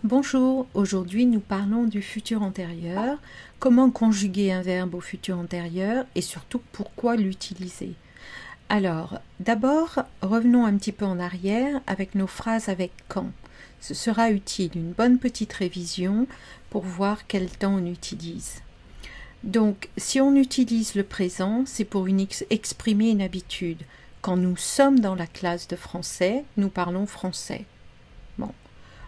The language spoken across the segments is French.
Bonjour, aujourd'hui nous parlons du futur antérieur, comment conjuguer un verbe au futur antérieur et surtout pourquoi l'utiliser. Alors, d'abord, revenons un petit peu en arrière avec nos phrases avec quand. Ce sera utile, une bonne petite révision pour voir quel temps on utilise. Donc, si on utilise le présent, c'est pour exprimer une habitude. Quand nous sommes dans la classe de français, nous parlons français. Bon.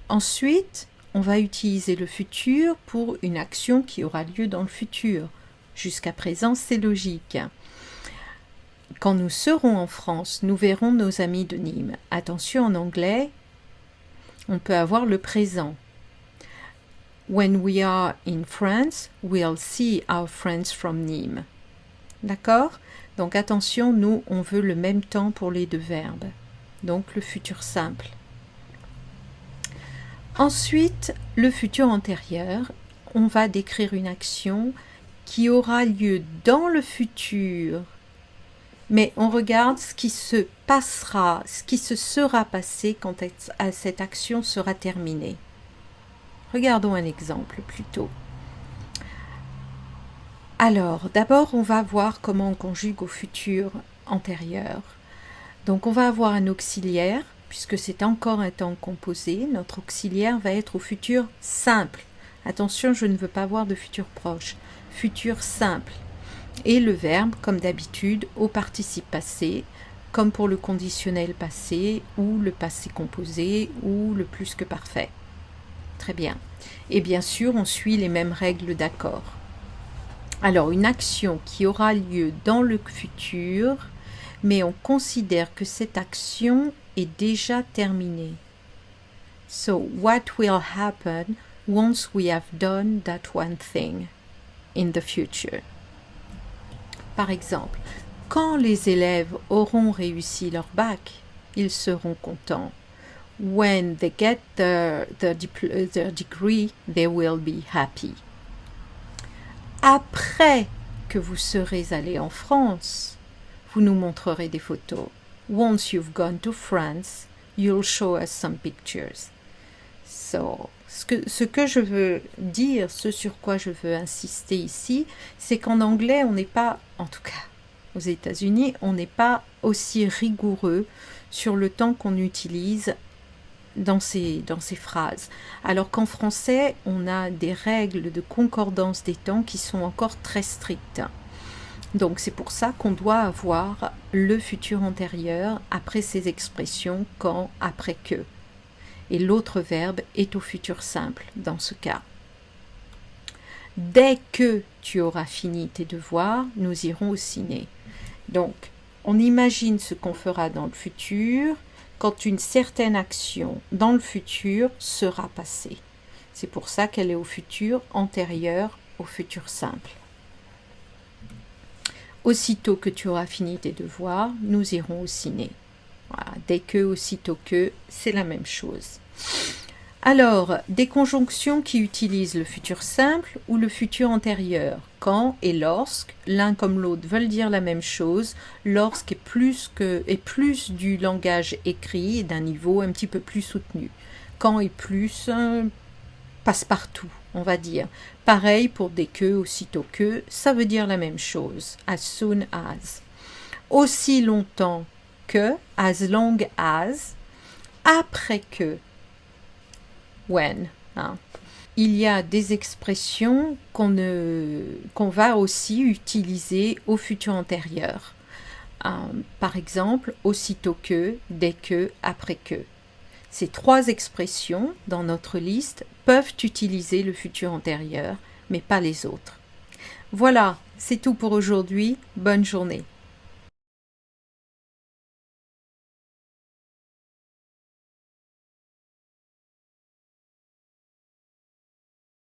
Ensuite, on va utiliser le futur pour une action qui aura lieu dans le futur. Jusqu'à présent, c'est logique. Quand nous serons en France, nous verrons nos amis de Nîmes. Attention, en anglais, on peut avoir le présent. When we are in France, we'll see our friends from Nîmes. D'accord? Donc attention, nous, on veut le même temps pour les deux verbes. Donc le futur simple. Ensuite, le futur antérieur, on va décrire une action qui aura lieu dans le futur, mais on regarde ce qui se passera, ce qui se sera passé quand cette action sera terminée. Regardons un exemple plutôt. Alors, d'abord, on va voir comment on conjugue au futur antérieur. Donc, on va avoir un auxiliaire, puisque c'est encore un temps composé. Notre auxiliaire va être au futur simple. Attention, je ne veux pas avoir de futur proche. Futur simple. Et le verbe, comme d'habitude, au participe passé, comme pour le conditionnel passé, ou le passé composé, ou le plus que parfait. Très bien. Et bien sûr, on suit les mêmes règles d'accord. Alors, une action qui aura lieu dans le futur, mais on considère que cette action est déjà terminée. So, what will happen once we have done that one thing in the future? Par exemple, quand les élèves auront réussi leur bac, ils seront contents. When they get their degree, they will be happy. Après que vous serez allé en France, vous nous montrerez des photos. Once you've gone to France, you'll show us some pictures. So, ce que je veux dire, ce sur quoi je veux insister ici, c'est qu'en anglais, on n'est pas, en tout cas aux États-Unis, on n'est pas aussi rigoureux sur le temps qu'on utilise dans ces phrases. Alors qu'en français, on a des règles de concordance des temps qui sont encore très strictes. Donc c'est pour ça qu'on doit avoir le futur antérieur après ces expressions quand, après que. Et l'autre verbe est au futur simple dans ce cas. Dès que tu auras fini tes devoirs, nous irons au ciné. Donc, on imagine ce qu'on fera dans le futur quand une certaine action dans le futur sera passée. C'est pour ça qu'elle est au futur antérieur au futur simple. Aussitôt que tu auras fini tes devoirs, nous irons au ciné. Voilà, dès que, aussitôt que, c'est la même chose. Alors, des conjonctions qui utilisent le futur simple ou le futur antérieur. Quand et lorsque, l'un comme l'autre veulent dire la même chose, lorsque est plus du langage écrit et d'un niveau un petit peu plus soutenu. Quand est plus passe-partout, on va dire. Pareil pour dès que, aussitôt que, ça veut dire la même chose. As soon as. Aussi longtemps que, as long as. Après que, when. Hein. Il y a des expressions qu'on va aussi utiliser au futur antérieur. Par exemple, aussitôt que, dès que, après que. Ces trois expressions dans notre liste peuvent utiliser le futur antérieur, mais pas les autres. Voilà, c'est tout pour aujourd'hui. Bonne journée.